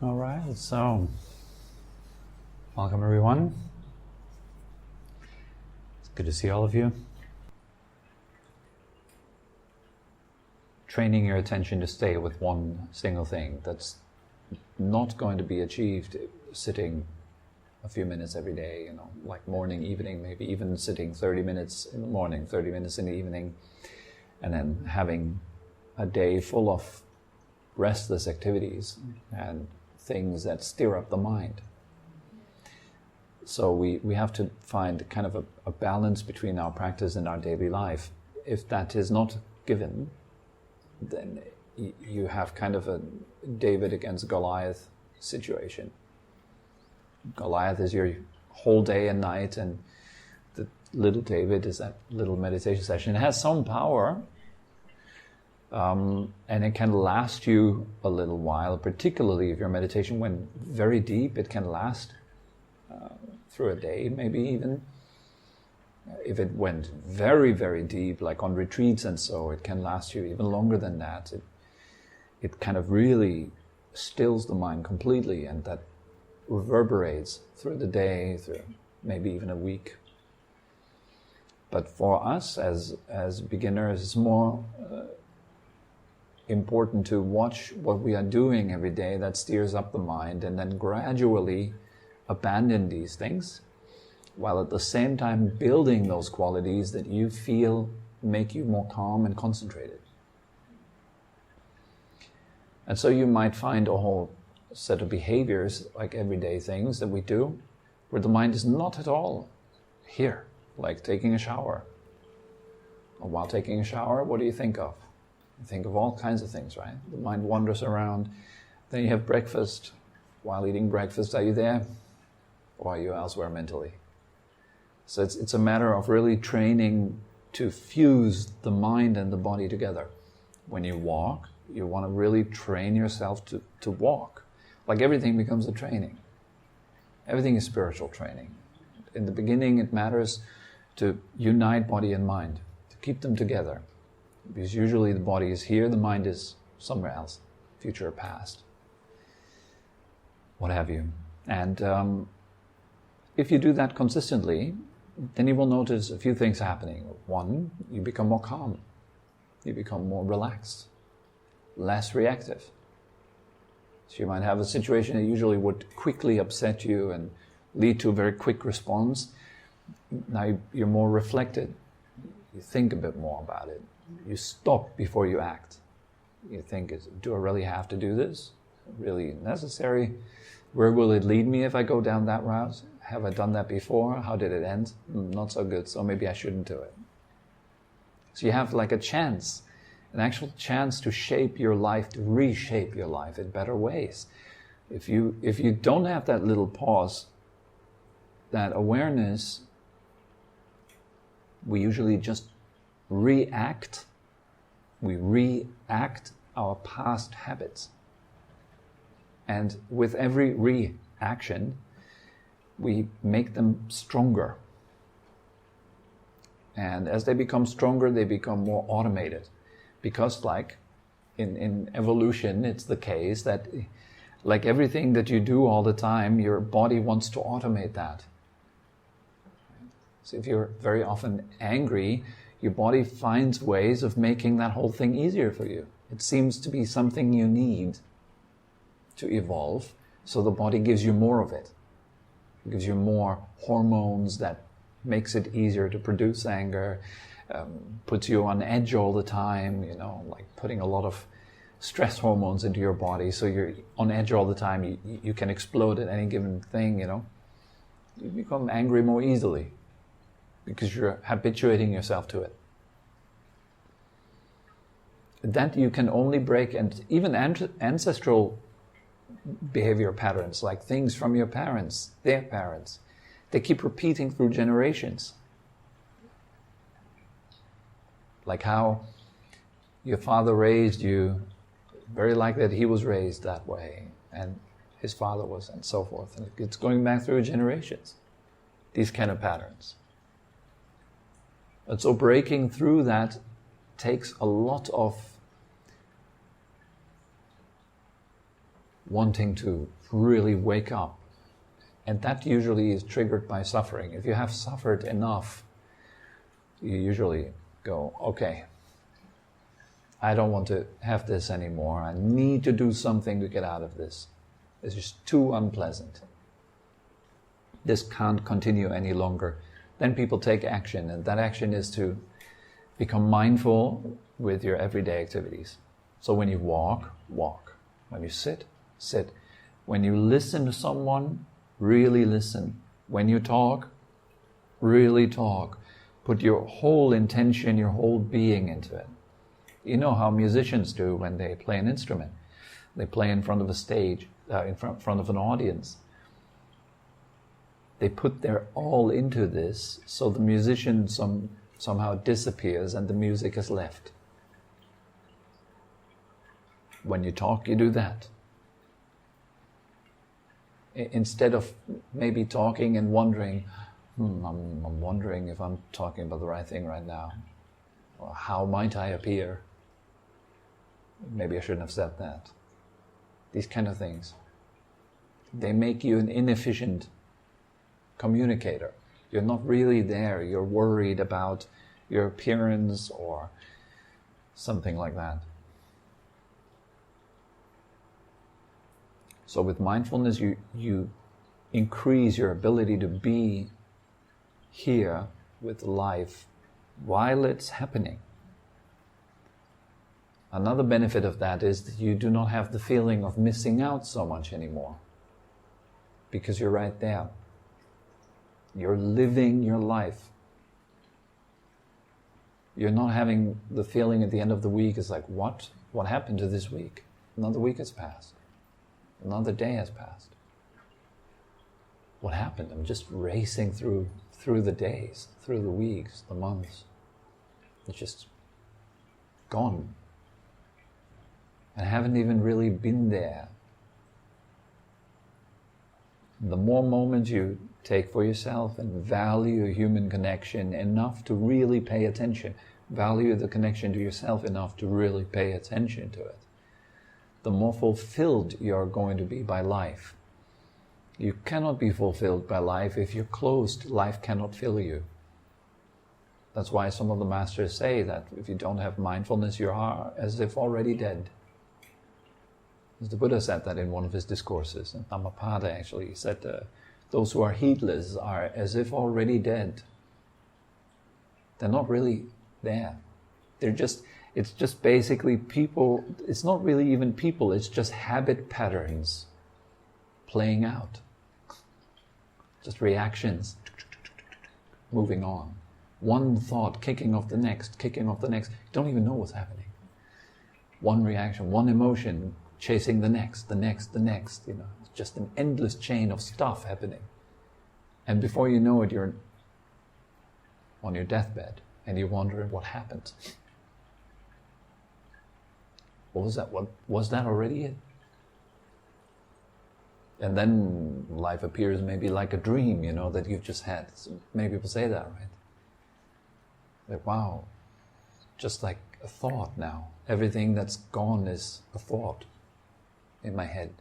All right, so welcome everyone. It's good to see all of you. Training your attention to stay with one single thing, that's not going to be achieved sitting a few minutes every day, like morning, evening, maybe even sitting 30 minutes in the morning, 30 minutes in the evening, and then having a day full of restless activities and things that stir up the mind. So we have to find kind of a balance between our practice and our daily life. If that is not given, then you have kind of a David against Goliath situation. Goliath is your whole day and night, and the little David is that little meditation session. It has some power, and it can last you a little while, particularly if your meditation went very deep. It can last through a day, maybe even. If it went very, very deep, like on retreats and so, it can last you even longer than that. It kind of really stills the mind completely, and that reverberates through the day, through maybe even a week. But for us as beginners, it's more important to watch what we are doing every day that steers up the mind, and then gradually abandon these things, while at the same time building those qualities that you feel make you more calm and concentrated. And so you might find a whole set of behaviors, like everyday things that we do, where the mind is not at all here, like taking a shower. Or while taking a shower, what do you think of? You think of all kinds of things, right? The mind wanders around. Then you have breakfast. While eating breakfast, are you there? Or are you elsewhere mentally? So it's a matter of really training to fuse the mind and the body together. When you walk, you want to really train yourself to walk. Like everything becomes a training. Everything is spiritual training. In the beginning, it matters to unite body and mind, to keep them together. Because usually the body is here, the mind is somewhere else, future or past, what have you. And if you do that consistently, then you will notice a few things happening. One, you become more calm. You become more relaxed, less reactive. So you might have a situation that usually would quickly upset you and lead to a very quick response. Now you're more reflected. You think a bit more about it. You stop before you act. You think, do I really have to do this? Really necessary? Where will it lead me if I go down that route? Have I done that before? How did it end? Not so good, so maybe I shouldn't do it. So you have like a chance, an actual chance to shape your life, to reshape your life in better ways. If you don't have that little pause, that awareness, we usually just react. We react our past habits. And with every reaction, we make them stronger. And as they become stronger, they become more automated. Because like in evolution, it's the case that like everything that you do all the time, your body wants to automate that. So if you're very often angry, your body finds ways of making that whole thing easier for you. It seems to be something you need to evolve, so the body gives you more of it. It gives you more hormones that makes it easier to produce anger, puts you on edge all the time, like putting a lot of stress hormones into your body, so you're on edge all the time. You can explode at any given thing, You become angry more easily because you're habituating yourself to it. That you can only break, and even ancestral behavior patterns, like things from your parents, their parents, they keep repeating through generations. Like how your father raised you, very likely that he was raised that way, and his father was, and so forth. And it's going back through generations, these kind of patterns. And so breaking through that takes a lot of wanting to really wake up. And that usually is triggered by suffering. If you have suffered enough, you usually go, okay, I don't want to have this anymore. I need to do something to get out of this. It's just too unpleasant. This can't continue any longer. Then people take action, and that action is to become mindful with your everyday activities. So when you walk, walk. When you sit, sit. When you listen to someone, really listen. When you talk, really talk. Put your whole intention, your whole being into it. You know how musicians do when they play an instrument. They play in front of a stage, in front of an audience. They put their all into this, so the musician somehow disappears and the music is left. When you talk, you do that. Instead of maybe talking and wondering, I'm wondering if I'm talking about the right thing right now. Or how might I appear? Maybe I shouldn't have said that. These kind of things. They make you an inefficient communicator. You're not really there. You're worried about your appearance or something like that. So with mindfulness, you increase your ability to be here with life while it's happening. Another benefit of that is that you do not have the feeling of missing out so much anymore, because you're right there. You're living your life. You're not having the feeling at the end of the week is like, what? What happened to this week? Another week has passed. Another day has passed. What happened? I'm just racing through the days, through the weeks, the months. It's just gone. And I haven't even really been there. The more moments you take for yourself and value human connection enough to really pay attention, value the connection to yourself enough to really pay attention to it, the more fulfilled you're going to be by life. You cannot be fulfilled by life if you're closed. Life cannot fill you. That's why some of the masters say that if you don't have mindfulness, you are as if already dead. As the Buddha said that in one of his discourses, and Dhammapada actually said, those who are heedless are as if already dead. They're not really there. It's just basically people, it's not really even people, it's just habit patterns playing out. Just reactions, moving on. One thought kicking off the next. You don't even know what's happening. One reaction, one emotion chasing the next. It's just an endless chain of stuff happening. And before you know it, you're on your deathbed and you're wondering what happened. What was that? What was that already it? And then life appears maybe like a dream, that you've just had. So many people say that, right? Like, wow, just like a thought now. Everything that's gone is a thought in my head.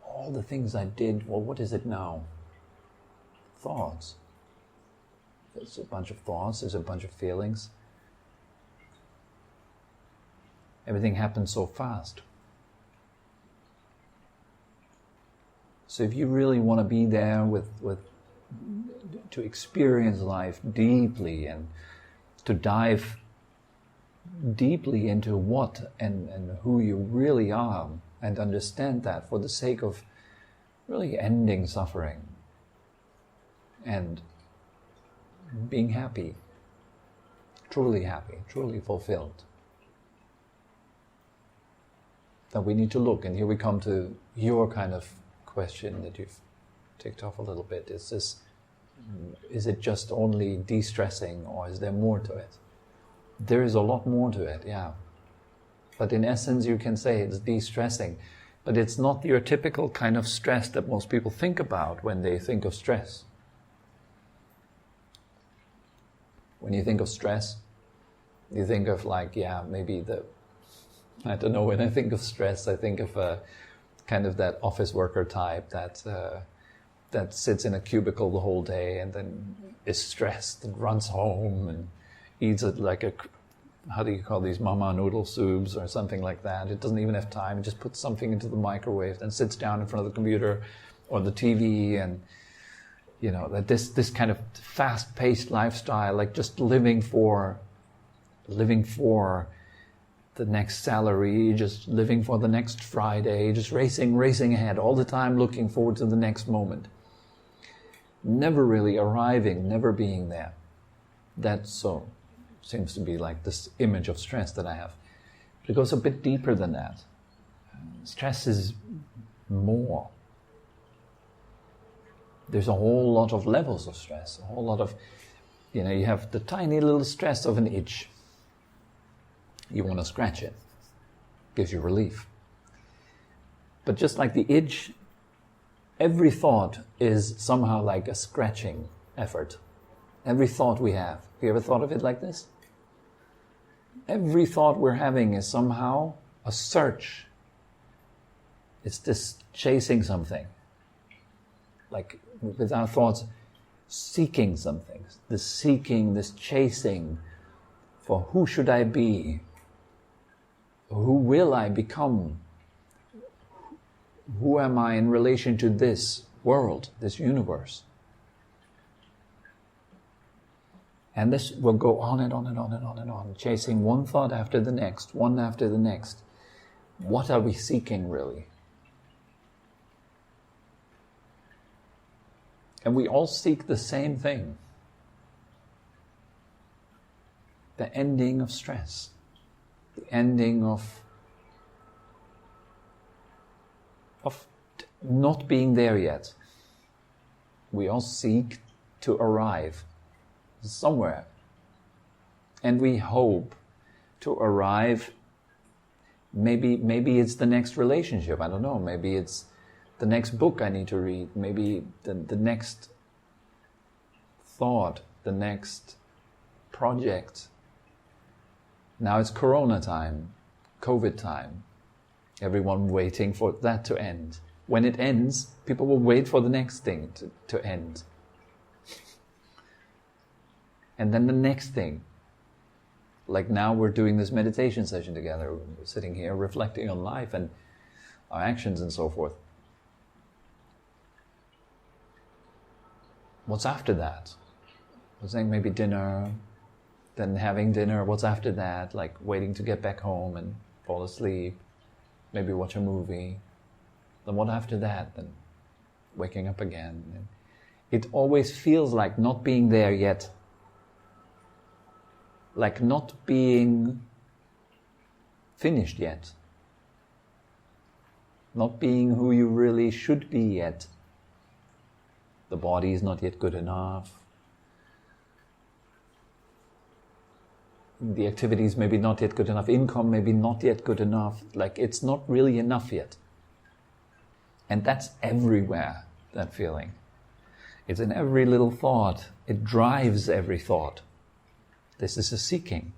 All the things I did, well, what is it now? Thoughts. There's a bunch of thoughts, there's a bunch of feelings. Everything happens so fast. So if you really want to be there to experience life deeply and to dive deeply into what and who you really are and understand that for the sake of really ending suffering and being happy, truly fulfilled, then we need to look. And here we come to your kind of question that you've ticked off a little bit. Is it just only de-stressing, or is there more to it? There is a lot more to it, yeah. But in essence, you can say it's de-stressing. But it's not your typical kind of stress that most people think about when they think of stress. When you think of stress, you think of maybe I don't know, when I think of stress, I think of kind of that office worker type that sits in a cubicle the whole day and then is stressed and runs home and eats it like how do you call these mama noodle soups or something like that. It doesn't even have time. It just puts something into the microwave and sits down in front of the computer or the TV, and that this kind of fast-paced lifestyle, like just living for the next salary, just living for the next Friday, just racing ahead all the time, looking forward to the next moment. Never really arriving, never being there. That seems to be like this image of stress that I have. But it goes a bit deeper than that. Stress is more. There's a whole lot of levels of stress, a whole lot of, you have the tiny little stress of an itch. You want to scratch it. Gives you relief. But just like the itch, every thought is somehow like a scratching effort. Every thought we have. Have you ever thought of it like this? Every thought we're having is somehow a search. It's this chasing something. Like with our thoughts, seeking something. This seeking, this chasing for who should I be? Who will I become? Who am I in relation to this world, this universe? And this will go on and on and on and on and on, chasing one thought after the next, one after the next. What are we seeking really? And we all seek the same thing. The ending of stress. The ending of not being there yet. We all seek to arrive somewhere. And we hope to arrive, maybe it's the next relationship, I don't know, maybe it's the next book I need to read, maybe the next thought, the next project. Now it's Corona time, COVID time. Everyone waiting for that to end. When it ends, people will wait for the next thing to end. And then the next thing. Like now we're doing this meditation session together. We're sitting here reflecting on life and our actions and so forth. What's after that? I was saying maybe dinner, then having dinner. What's after that? Like waiting to get back home and fall asleep. Maybe watch a movie. Then what after that? Then waking up again. And it always feels like not being there yet. Like not being finished yet. Not being who you really should be yet. The body is not yet good enough. The activities maybe not yet good enough. Income maybe not yet good enough. Like it's not really enough yet. And that's everywhere, that feeling. It's in every little thought. It drives every thought. This is a seeking.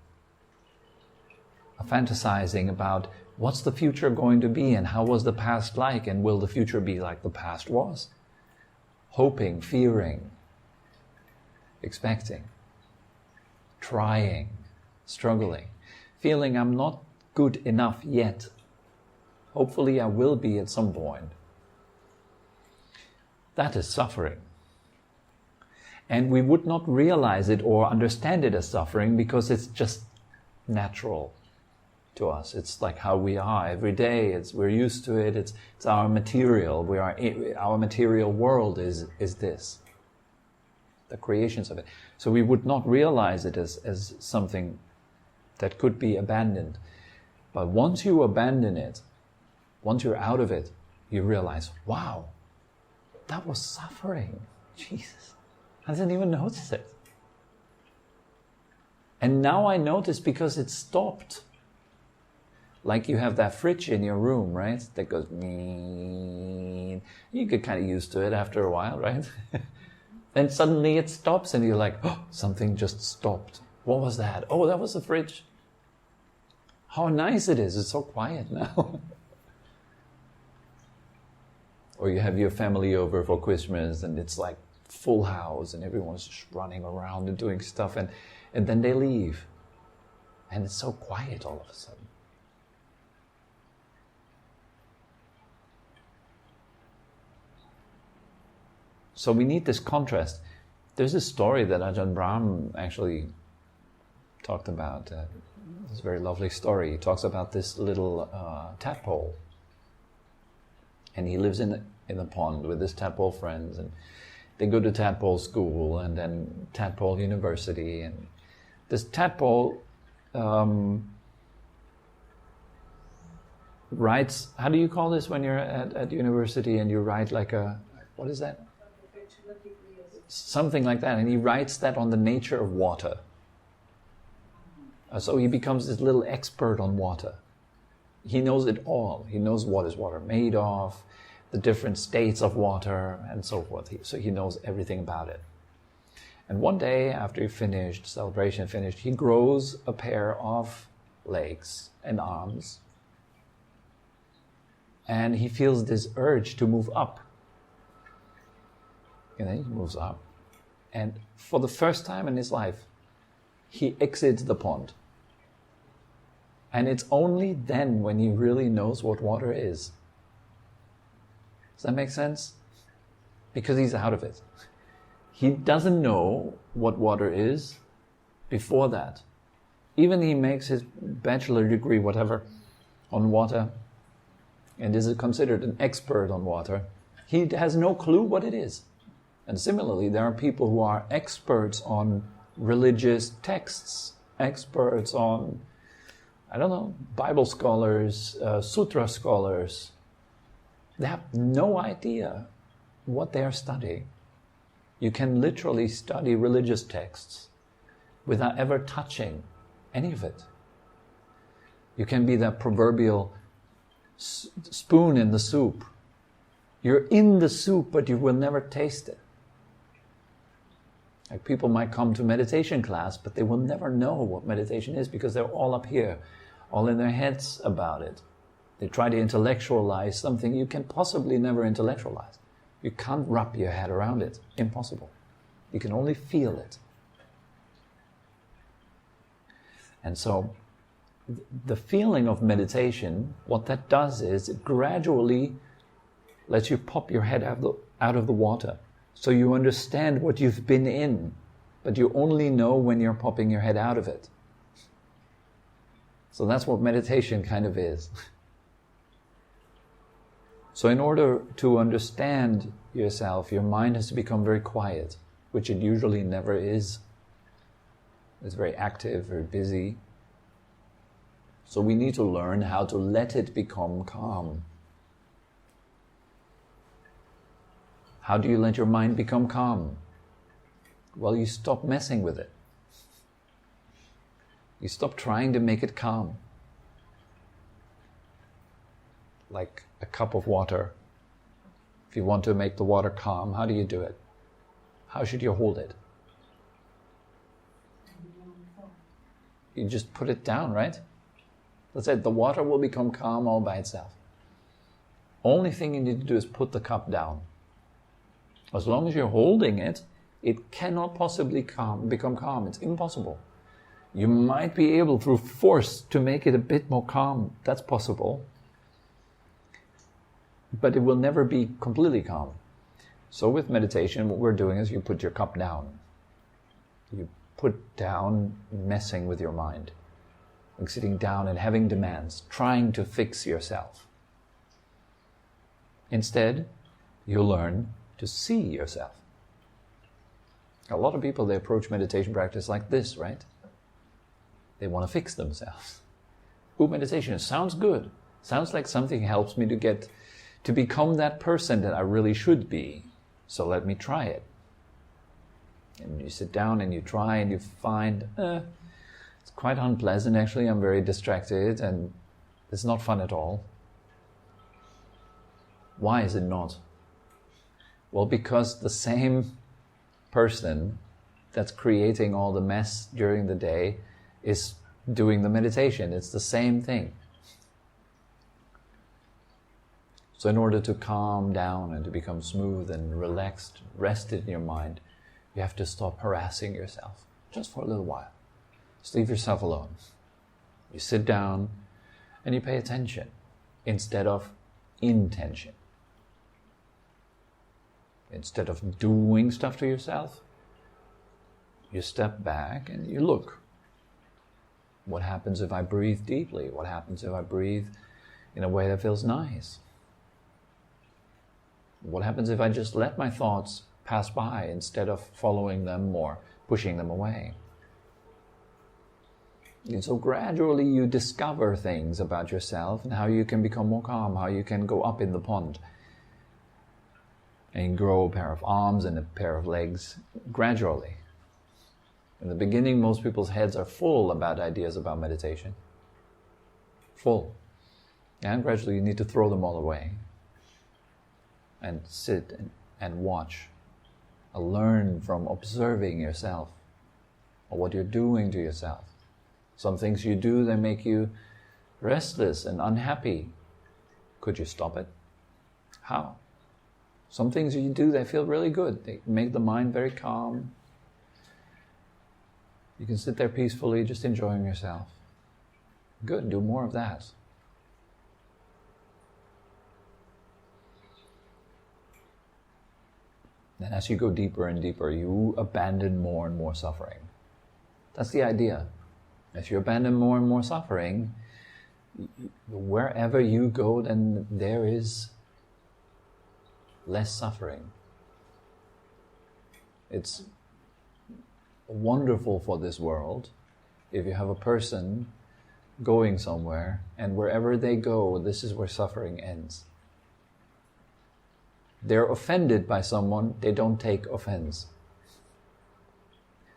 A fantasizing about what's the future going to be and how was the past like and will the future be like the past was? Hoping, fearing, expecting, trying, struggling, feeling I'm not good enough yet. Hopefully I will be at some point. That is suffering. And we would not realize it or understand it as suffering because it's just natural to us. It's like how we are every day. We're used to it. It's our material. Our material world is this. The creations of it. So we would not realize it as something that could be abandoned. But once you abandon it, once you're out of it, you realize, wow, that was suffering. Jesus. I didn't even notice it. And now I notice because it stopped. Like you have that fridge in your room, right? That goes, you get kind of used to it after a while, right? Then suddenly it stops and you're like, oh, something just stopped. What was that? Oh, that was the fridge. How nice it is. It's so quiet now. Or you have your family over for Christmas and it's like full house and everyone's just running around and doing stuff, and then they leave. And it's so quiet all of a sudden. So we need this contrast. There's a story that Ajahn Brahm actually talked about. It's a very lovely story. He talks about this little tadpole. And he lives in a pond with his tadpole friends. And they go to tadpole school and then tadpole university. And this tadpole writes, how do you call this when you're at university and you write like a, what is that? Something like that. And he writes that on the nature of water. So he becomes this little expert on water. He knows it all. He knows what is water made of, the different states of water, and so forth. So he knows everything about it. And one day, after he finished, celebration finished, he grows a pair of legs and arms. And he feels this urge to move up. And then he moves up. And for the first time in his life, he exits the pond. And it's only then when he really knows what water is. Does that make sense? Because he's out of it. He doesn't know what water is before that. Even he makes his bachelor degree, whatever, on water, and is considered an expert on water. He has no clue what it is. And similarly, there are people who are experts on religious texts, experts on, I don't know, Bible scholars, sutra scholars. They have no idea what they are studying. You can literally study religious texts without ever touching any of it. You can be that proverbial spoon in the soup. You're in the soup, but you will never taste it. Like people might come to meditation class, but they will never know what meditation is because they're all up here, all in their heads about it. They try to intellectualize something you can possibly never intellectualize. You can't wrap your head around it. Impossible. You can only feel it. And so, the feeling of meditation, what that does is it gradually lets you pop your head out of the water. So you understand what you've been in, but you only know when you're popping your head out of it. So that's what meditation kind of is. So in order to understand yourself, your mind has to become very quiet, which it usually never is. It's very active, very busy. So we need to learn how to let it become calm. How do you let your mind become calm? Well, you stop messing with it. You stop trying to make it calm. Like a cup of water. If you want to make the water calm, how do you do it? How should you hold it? You just put it down, right? That's it. The water will become calm all by itself. Only thing you need to do is put the cup down. As long as you're holding it, it cannot possibly become calm. It's impossible. You might be able, through force, to make it a bit more calm. That's possible. But it will never be completely calm. So with meditation, what we're doing is you put your cup down. You put down messing with your mind. Like sitting down and having demands, trying to fix yourself. Instead, you learn to see yourself. A lot of people, they approach meditation practice like this, right? They want to fix themselves. Ooh, meditation sounds good. Sounds like something helps me to become that person that I really should be. So let me try it. And you sit down and you try and you find, it's quite unpleasant actually. I'm very distracted and it's not fun at all. Why is it not? Well, because the same person that's creating all the mess during the day is doing the meditation. It's the same thing. So in order to calm down and to become smooth and relaxed, rested in your mind, you have to stop harassing yourself, just for a little while. Just leave yourself alone. You sit down and you pay attention instead of intention. Instead of doing stuff to yourself, you step back and you look. What happens if I breathe deeply? What happens if I breathe in a way that feels nice? What happens if I just let my thoughts pass by instead of following them or pushing them away? And so gradually you discover things about yourself and how you can become more calm, how you can go up in the pond and grow a pair of arms and a pair of legs gradually. In the beginning, most people's heads are full about ideas about meditation. Full. And gradually you need to throw them all away and sit and watch, and learn from observing yourself or what you're doing to yourself. Some things you do, they make you restless and unhappy. Could you stop it? How? Some things you do, they feel really good. They make the mind very calm. You can sit there peacefully, just enjoying yourself. Good, do more of that. Then as you go deeper and deeper, you abandon more and more suffering. That's the idea. As you abandon more and more suffering, wherever you go, then there is less suffering. It's wonderful for this world if you have a person going somewhere and wherever they go, this is where suffering ends. They're offended by someone, they don't take offense.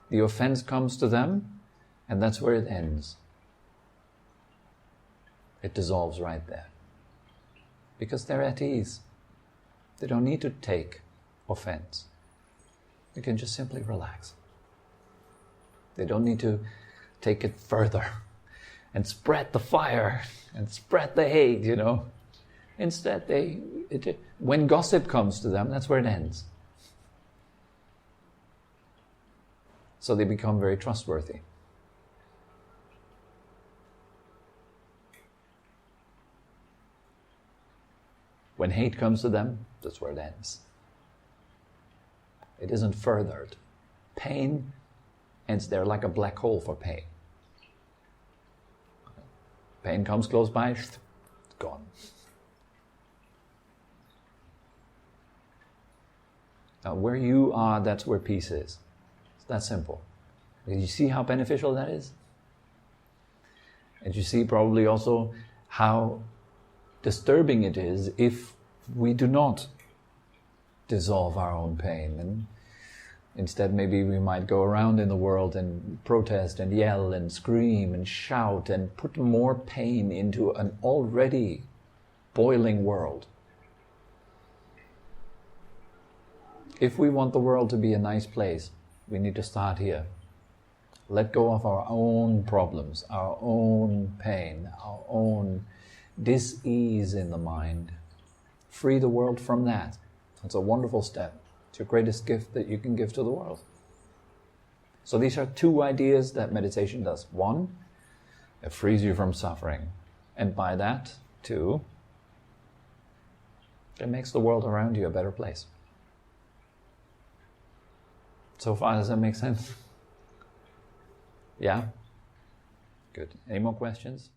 The offense comes to them, and that's where it ends. It dissolves right there. Because they're at ease. They don't need to take offense. They can just simply relax. They don't need to take it further and spread the fire and spread the hate, Instead, when gossip comes to them, that's where it ends. So they become very trustworthy. When hate comes to them, that's where it ends. It isn't furthered. Pain ends there like a black hole for pain. Pain comes close by, it's gone. Now, where you are, that's where peace is. It's that simple. You see how beneficial that is? And you see probably also how disturbing it is if we do not dissolve our own pain. And instead, maybe we might go around in the world and protest and yell and scream and shout and put more pain into an already boiling world. If we want the world to be a nice place, we need to start here. Let go of our own problems, our own pain, our own dis-ease in the mind. Free the world from that. It's a wonderful step. It's your greatest gift that you can give to the world. So these are two ideas that meditation does. One, it frees you from suffering. And by that, two, it makes the world around you a better place. So far, does that make sense? Yeah? Good. Any more questions?